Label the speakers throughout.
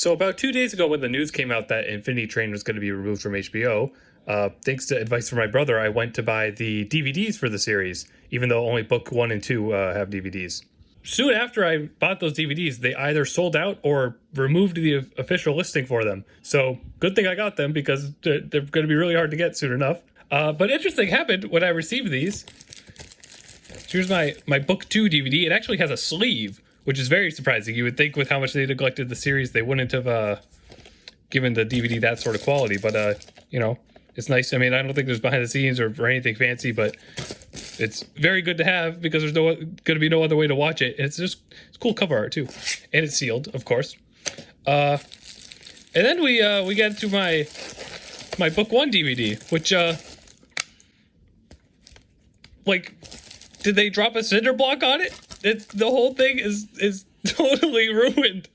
Speaker 1: So about 2 days ago, when the news came out that Infinity Train was going to be removed from HBO, thanks to advice from my brother, I went to buy the DVDs for the series, even though only book 1 and 2 have DVDs. Soon after I bought those DVDs, they either sold out or removed the official listing for them. So good thing I got them, because they're going to be really hard to get soon enough. But interesting happened when I received these. Here's my book 2 DVD. It actually has a sleeve, which is very surprising. You would think with how much they neglected the series, they wouldn't have given the DVD that sort of quality. But, you know, it's nice. I mean, I don't think there's behind the scenes or anything fancy, but it's very good to have because there's going to be no other way to watch it. And it's cool cover art, too. And it's sealed, of course. And then we get to my book 1 DVD, which, like, did they drop a cinder block on it? The whole thing is totally ruined.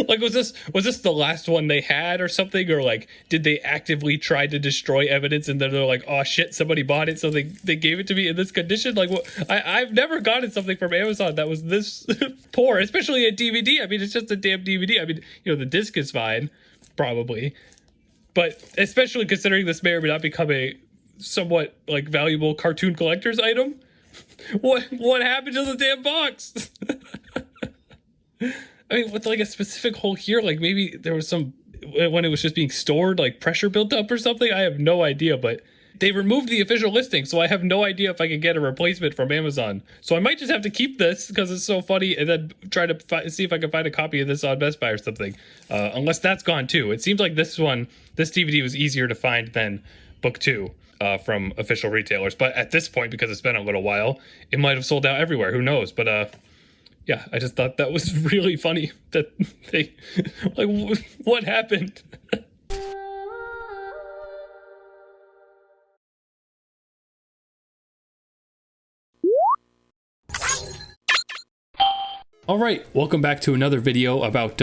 Speaker 1: Like, was this the last one they had or something? Or, like, did they actively try to destroy evidence and then they're like, oh shit, somebody bought it, so they gave it to me in this condition? Like, what? I've never gotten something from Amazon that was this poor, especially a DVD. I mean, it's just a damn DVD. I mean, you know, the disc is fine, probably. But especially considering this may or may not become a somewhat, like, valuable cartoon collector's item. What happened to the damn box? I mean, with like a specific hole here, like maybe there was some, when it was just being stored, like pressure built up or something. I have no idea, but they removed the official listing, so I have no idea if I can get a replacement from Amazon. So I might just have to keep this because it's so funny, and then try to see if I can find a copy of this on Best Buy or something. Unless that's gone too. It seems like this DVD was easier to find than book 2. From official retailers, but at this point, because it's been a little while, it might have sold out everywhere. Who knows? But yeah, I just thought that was really funny that they like what happened. All right, welcome back to another video about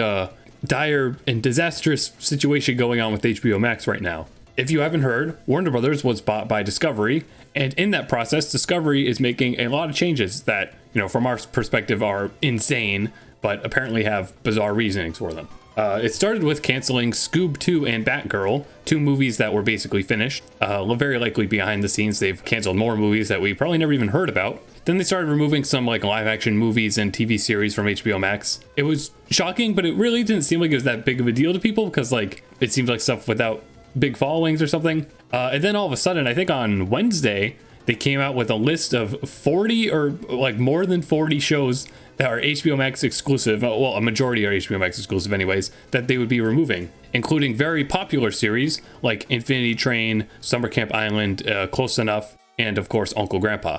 Speaker 1: dire and disastrous situation going on with HBO Max right now. If you haven't heard, Warner Brothers was bought by Discovery, and in that process, Discovery is making a lot of changes that, you know, from our perspective are insane, but apparently have bizarre reasonings for them. It started with canceling Scoob 2 and Batgirl, 2 movies that were basically finished. Very likely behind the scenes, they've canceled more movies that we probably never even heard about. Then they started removing some like live action movies and TV series from HBO Max. It was shocking, but it really didn't seem like it was that big of a deal to people because like it seemed like stuff without big followings or something. And then all of a sudden, I think on Wednesday, they came out with a list of 40 or like more than 40 shows that are HBO Max exclusive. Well, a majority are HBO Max exclusive anyways, that they would be removing, including very popular series like Infinity Train, Summer Camp Island, Close Enough, and of course, Uncle Grandpa.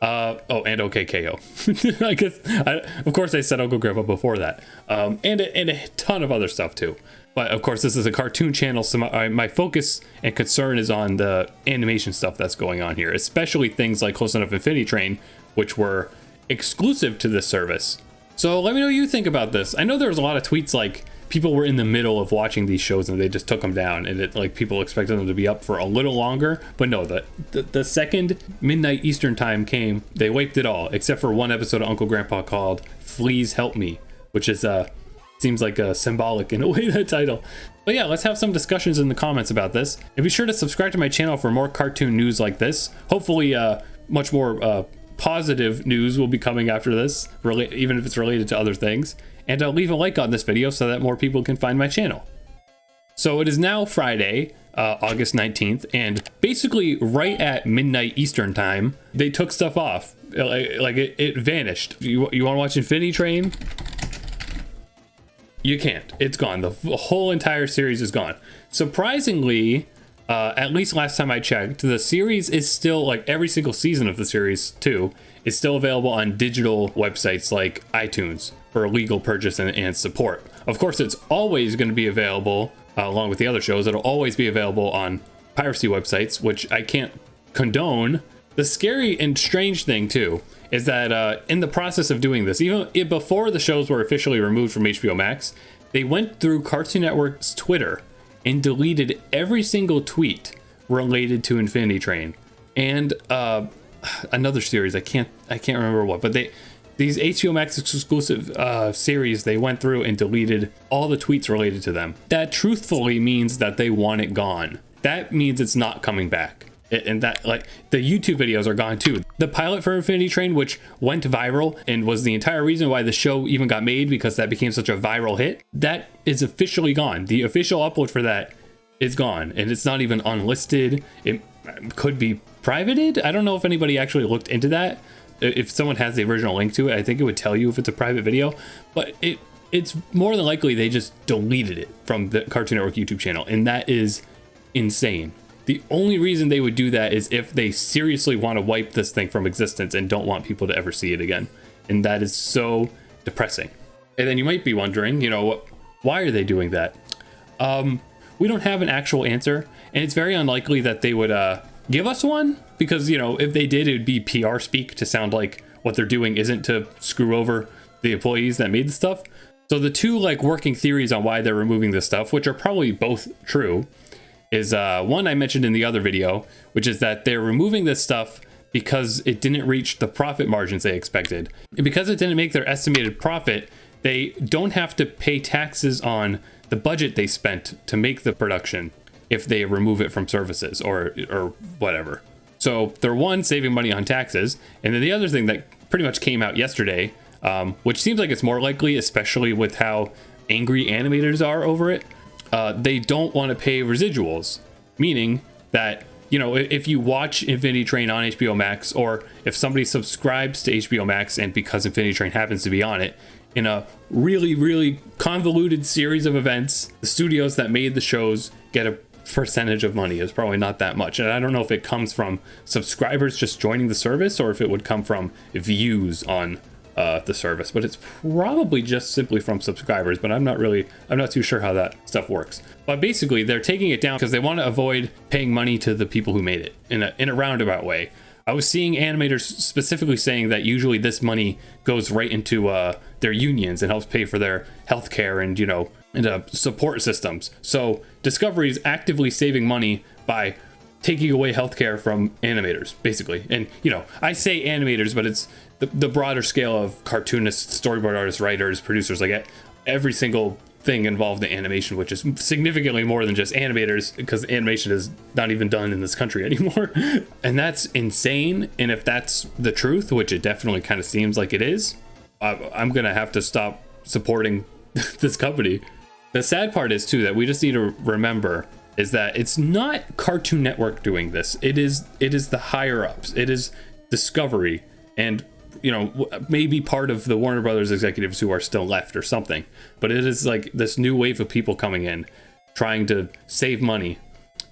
Speaker 1: And OKKO. I guess, of course I said Uncle Grandpa before that. And a ton of other stuff too. But of course, this is a cartoon channel, so my focus and concern is on the animation stuff that's going on here, especially things like Close Enough Infinity Train, which were exclusive to this service. So let me know what you think about this. I know there was a lot of tweets like people were in the middle of watching these shows and they just took them down, and it like people expected them to be up for a little longer. But no, the second midnight Eastern time came, they wiped it all, except for one episode of Uncle Grandpa called Fleas Help Me, which is seems like symbolic in a way, that title. But yeah, let's have some discussions in the comments about this. And be sure to subscribe to my channel for more cartoon news like this. Hopefully much more positive news will be coming after this, even if it's related to other things. And leave a like on this video so that more people can find my channel. So it is now Friday, August 19th, and basically right at midnight Eastern time, they took stuff off. Like it vanished. You want to watch Infinity Train? You can't. It's gone. The whole entire series is gone. Surprisingly, at least last time I checked, the series is still, like every single season of the series too, is still available on digital websites like iTunes for legal purchase and support. Of course, it's always going to be available, along with the other shows, it'll always be available on piracy websites, which I can't condone. The scary and strange thing too is that in the process of doing this, even before the shows were officially removed from HBO Max, they went through Cartoon Network's Twitter and deleted every single tweet related to Infinity Train and another series. I can't remember what, but These HBO Max exclusive series, they went through and deleted all the tweets related to them. That truthfully means that they want it gone. That means it's not coming back. And that, like, the YouTube videos are gone too. The pilot for Infinity Train, which went viral and was the entire reason why the show even got made, because that became such a viral hit, that is officially gone. The official upload for that is gone, and it's not even unlisted. It could be privated. I don't know if anybody actually looked into that. If someone has the original link to it, I think it would tell you if it's a private video, but it's more than likely they just deleted it from the Cartoon Network YouTube channel, and that is insane. The only reason they would do that is if they seriously want to wipe this thing from existence and don't want people to ever see it again. And that is so depressing. And then you might be wondering, you know, why are they doing that? We don't have an actual answer, and it's very unlikely that they would give us one, because, you know, if they did, it would be PR speak to sound like what they're doing isn't to screw over the employees that made the stuff. So the two, like, working theories on why they're removing this stuff, which are probably both true, is one I mentioned in the other video, which is that they're removing this stuff because it didn't reach the profit margins they expected. And because it didn't make their estimated profit, they don't have to pay taxes on the budget they spent to make the production if they remove it from services or whatever. So they're, one, saving money on taxes, and then the other thing that pretty much came out yesterday, which seems like it's more likely, especially with how angry animators are over it, they don't want to pay residuals, meaning that, you know, if you watch Infinity Train on HBO Max, or if somebody subscribes to HBO Max and because Infinity Train happens to be on it, in a really, really convoluted series of events, the studios that made the shows get a percentage of money. It's probably not that much, and I don't know if it comes from subscribers just joining the service or if it would come from views on the service, but it's probably just simply from subscribers. But I'm not too sure how that stuff works. But basically, they're taking it down because they want to avoid paying money to the people who made it in a roundabout way. I was seeing animators specifically saying that usually this money goes right into their unions and helps pay for their healthcare and, you know, and support systems. So Discovery is actively saving money by taking away healthcare from animators, basically. And, you know, I say animators, but it's the broader scale of cartoonists, storyboard artists, writers, producers, like every single thing involved in animation, which is significantly more than just animators, because animation is not even done in this country anymore. And that's insane. And if that's the truth, which it definitely kind of seems like it is, I'm gonna have to stop supporting this company. The sad part is too that we just need to remember is that it's not Cartoon Network doing this. It is the higher ups. It is Discovery, and, you know, maybe part of the Warner Brothers executives who are still left or something. But it is like this new wave of people coming in, trying to save money.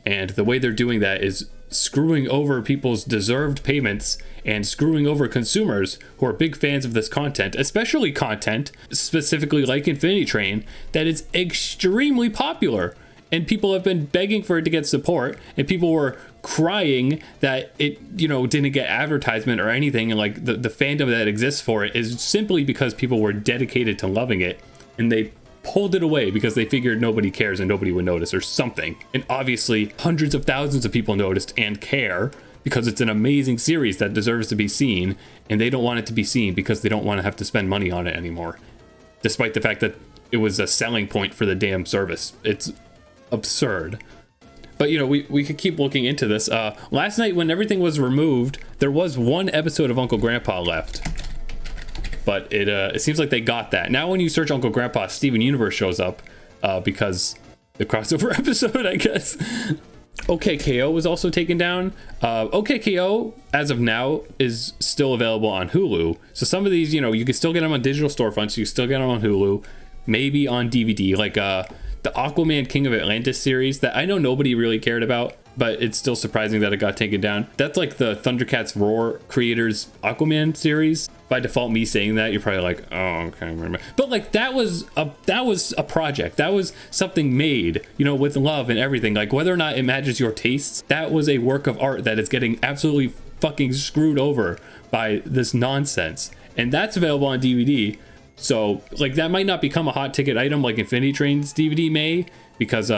Speaker 1: And the way they're doing that is screwing over people's deserved payments and screwing over consumers who are big fans of this content, especially content, specifically like Infinity Train, that is extremely popular. And people have been begging for it to get support, and people were crying that it, you know, didn't get advertisement or anything. And like the fandom that exists for it is simply because people were dedicated to loving it, and they pulled it away because they figured nobody cares and nobody would notice or something. And obviously hundreds of thousands of people noticed and care because it's an amazing series that deserves to be seen, and they don't want it to be seen because they don't want to have to spend money on it anymore, despite the fact that it was a selling point for the damn service. It's absurd. But, you know, we could keep looking into this. Last night when everything was removed, there was one episode of Uncle Grandpa left, but it seems like they got that. Now when you search Uncle Grandpa, Steven Universe shows up because the crossover episode, I guess. OKKO was also taken down. OKKO, as of now, is still available on Hulu. So some of these, you know, you can still get them on digital storefronts. You can still get them on Hulu, maybe on DVD, like the Aquaman King of Atlantis series that I know nobody really cared about, but it's still surprising that it got taken down. That's like the Thundercats Roar creators Aquaman series. By default, me saying that, you're probably like, oh, okay, remember. But like that was a project. That was something made, you know, with love and everything. Like whether or not it matches your tastes, that was a work of art that is getting absolutely fucking screwed over by this nonsense. And that's available on DVD. So like that might not become a hot ticket item like Infinity Train's DVD may, because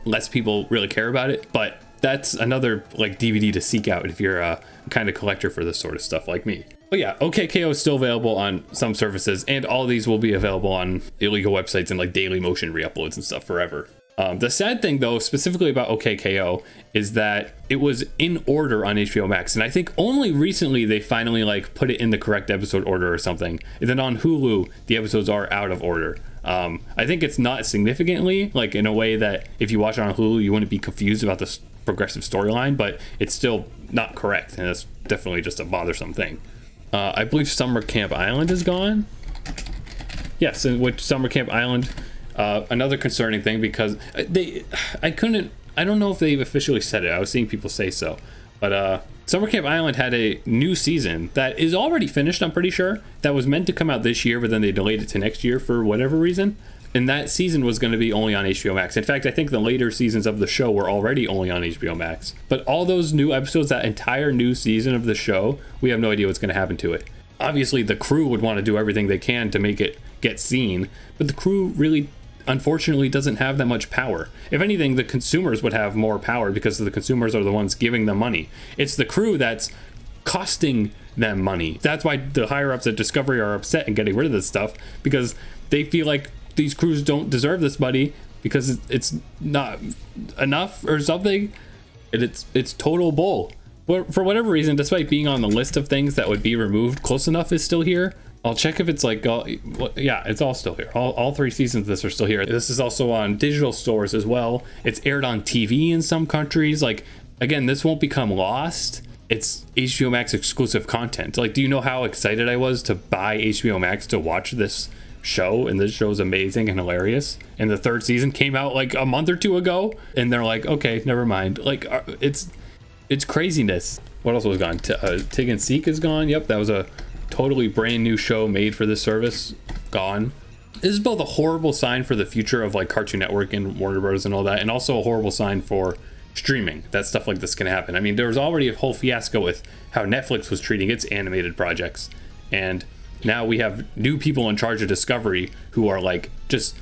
Speaker 1: less people really care about it, but that's another like DVD to seek out if you're a kind of collector for this sort of stuff like me. But yeah, OKKO is still available on some services, and all these will be available on illegal websites and like Daily Motion re-uploads and stuff forever. The sad thing though, specifically about OKKO, is that it was in order on HBO Max, and I think only recently they finally like put it in the correct episode order or something. And then on Hulu, the episodes are out of order. I think it's not significantly, like in a way that if you watch it on Hulu, you wouldn't be confused about the progressive storyline, but it's still not correct, and it's definitely just a bothersome thing. I believe Summer Camp Island is gone. Yes, in which Summer Camp Island, another concerning thing, because I don't know if they've officially said it. I was seeing people say so, but Summer Camp Island had a new season that is already finished, I'm pretty sure, that was meant to come out this year, but then they delayed it to next year for whatever reason. And that season was going to be only on HBO Max. In fact, I think the later seasons of the show were already only on HBO Max. But all those new episodes, that entire new season of the show, we have no idea what's going to happen to it. Obviously, the crew would want to do everything they can to make it get seen, but the crew really, unfortunately, doesn't have that much power. If anything, the consumers would have more power because the consumers are the ones giving them money. It's the crew that's costing them money. That's why the higher-ups at Discovery are upset and getting rid of this stuff, because they feel like these crews don't deserve this money because it's not enough or something, and it's total bull. But for whatever reason, despite being on the list of things that would be removed, Close Enough is still here. I'll check if it's like, yeah, it's all still here. All 3 seasons of this are still here. This is also on digital stores as well. It's aired on TV in some countries. Like, again, this won't become lost. It's HBO Max exclusive content. Like, do you know how excited I was to buy HBO Max to watch this show? And this show is amazing and hilarious. And the 3rd season came out like a month or 2 ago, and they're like, okay, never mind. Like, it's craziness. What else was gone? Tig and Seek is gone. Yep, that was a totally brand new show made for this service. Gone. This is both a horrible sign for the future of like Cartoon Network and Warner Bros. And all that, and also a horrible sign for streaming, that stuff like this can happen. I mean, there was already a whole fiasco with how Netflix was treating its animated projects, and now we have new people in charge of Discovery who are like just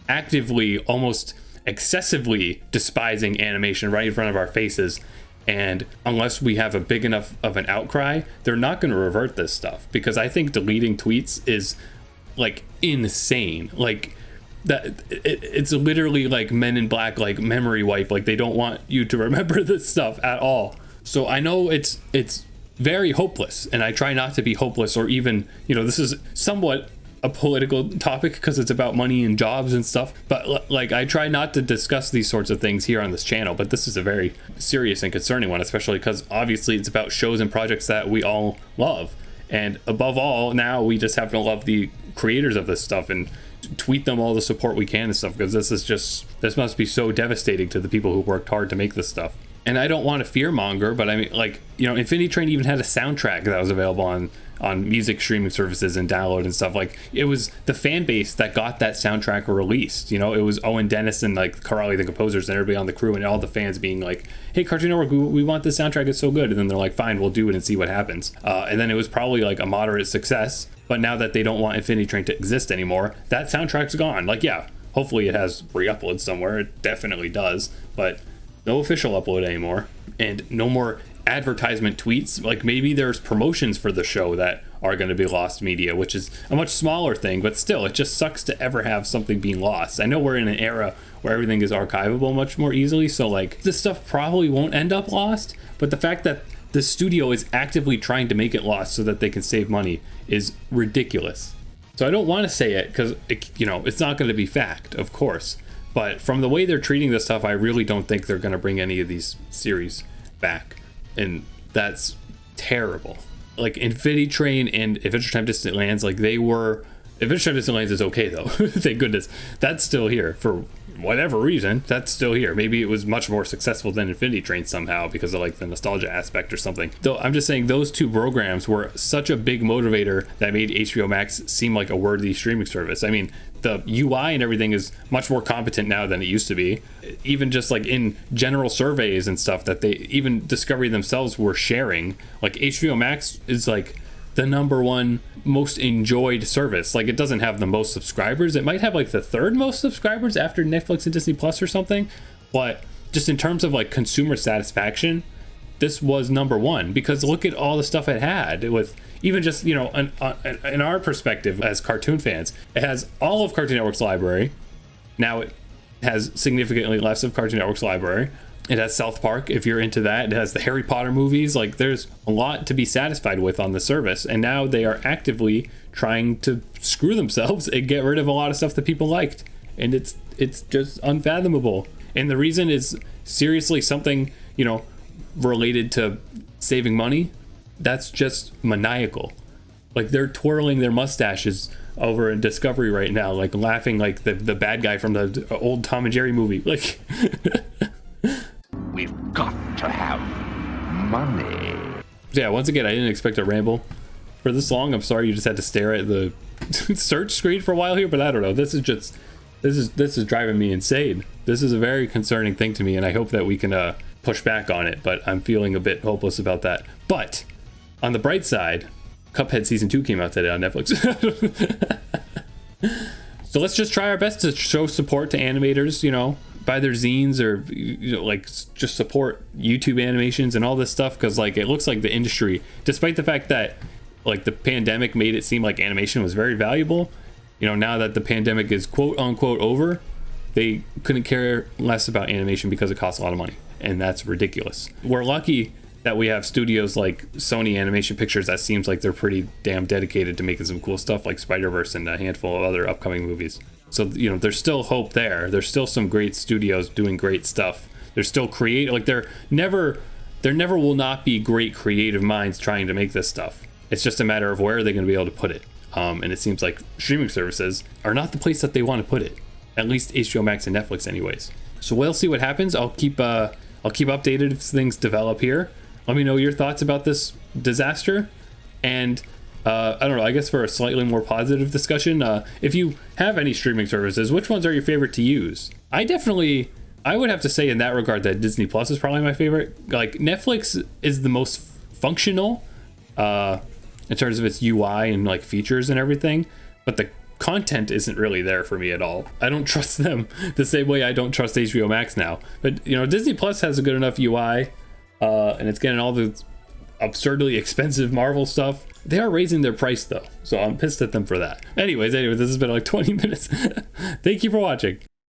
Speaker 1: actively, almost excessively despising animation right in front of our faces. And unless we have a big enough of an outcry, they're not going to revert this stuff, because I think deleting tweets is like insane. Like that, it's literally like Men in Black, like memory wipe. Like they don't want you to remember this stuff at all. So I know it's very hopeless, and I try not to be hopeless, or even, you know, this is somewhat a political topic because it's about money and jobs and stuff, but like I try not to discuss these sorts of things here on this channel, but this is a very serious and concerning one, especially because obviously it's about shows and projects that we all love, and above all, now we just have to love the creators of this stuff and tweet them all the support we can and stuff, because this must be so devastating to the people who worked hard to make this stuff. And I don't want to fearmonger, but I mean, like, you know, Infinity Train even had a soundtrack that was available on music streaming services and download and stuff. Like, it was the fan base that got that soundtrack released. You know, it was Owen Dennis and like Carly, the composers, and everybody on the crew, and all the fans being like, hey, Cartoon Network, we want this soundtrack, it's so good. And then they're like, fine, we'll do it and see what happens. And then it was probably like a moderate success. But now that they don't want Infinity Train to exist anymore, that soundtrack's gone. Like, yeah, hopefully it has re-uploads somewhere. It definitely does. But no official upload anymore, and no more advertisement tweets. Like, maybe there's promotions for the show that are going to be lost media, which is a much smaller thing, but still, it just sucks to ever have something being lost. I know we're in an era where everything is archivable much more easily, so like this stuff probably won't end up lost, but the fact that the studio is actively trying to make it lost so that they can save money is ridiculous. So I don't want to say it because you know, it's not going to be fact, of course. But from the way they're treating this stuff, I really don't think they're going to bring any of these series back. And that's terrible. Like Infinity Train and Adventure Time Distant Lands, like they were... Adventure Time Distant Lands is okay though. Thank goodness. That's still here for whatever reason. That's still here. Maybe it was much more successful than Infinity Train somehow because of like the nostalgia aspect or something. Though I'm just saying those two programs were such a big motivator that made HBO Max seem like a worthy streaming service. I mean, the UI and everything is much more competent now than it used to be. Even just like in general surveys and stuff that they, even Discovery themselves were sharing, like HBO Max is like the #1 most enjoyed service. Like, it doesn't have the most subscribers. It might have like the 3rd most subscribers after Netflix and Disney Plus or something, but just in terms of like consumer satisfaction, this was number one, because look at all the stuff it had with even just, you know, in our perspective as cartoon fans, it has all of Cartoon Network's library. Now it has significantly less of Cartoon Network's library. It has South Park, if you're into that. It has the Harry Potter movies. Like, there's a lot to be satisfied with on the service. And now they are actively trying to screw themselves and get rid of a lot of stuff that people liked. And it's just unfathomable. And the reason is seriously something, you know, related to saving money. That's just maniacal. Like, they're twirling their mustaches over in Discovery right now, like laughing like the bad guy from the old Tom and Jerry movie. Like,
Speaker 2: we've got to have money.
Speaker 1: Yeah, once again, I didn't expect to ramble for this long. I'm sorry you just had to stare at the search screen for a while here, but I don't know. This is driving me insane. This is a very concerning thing to me, and I hope that we can push back on it, but I'm feeling a bit hopeless about that. But on the bright side, Cuphead Season 2 came out today on Netflix. So let's just try our best to show support to animators, you know, buy their zines, or, you know, like, just support YouTube animations and all this stuff, because, like, it looks like the industry, despite the fact that, like, the pandemic made it seem like animation was very valuable, you know, now that the pandemic is quote unquote over, they couldn't care less about animation because it costs a lot of money, and that's ridiculous. We're lucky that we have studios like Sony Animation Pictures that seems like they're pretty damn dedicated to making some cool stuff like Spider-Verse and a handful of other upcoming movies. So, you know, there's still hope there. There's still some great studios doing great stuff. They're still creative. Like, there never will not be great creative minds trying to make this stuff. It's just a matter of where are they going to be able to put it. And it seems like streaming services are not the place that they want to put it. At least HBO Max and Netflix anyways. So we'll see what happens. I'll keep updated if things develop here. Let me know your thoughts about this disaster. And I don't know, I guess for a slightly more positive discussion, if you have any streaming services, which ones are your favorite to use? I would have to say in that regard that Disney Plus is probably my favorite. Like, Netflix is the most functional in terms of its UI and, like, features and everything, but the content isn't really there for me at all. I don't trust them the same way I don't trust HBO Max now. But, you know, Disney Plus has a good enough UI, and it's getting all the absurdly expensive Marvel stuff. They are raising their price though, so I'm pissed at them for that. Anyways, this has been like 20 minutes. Thank you for watching.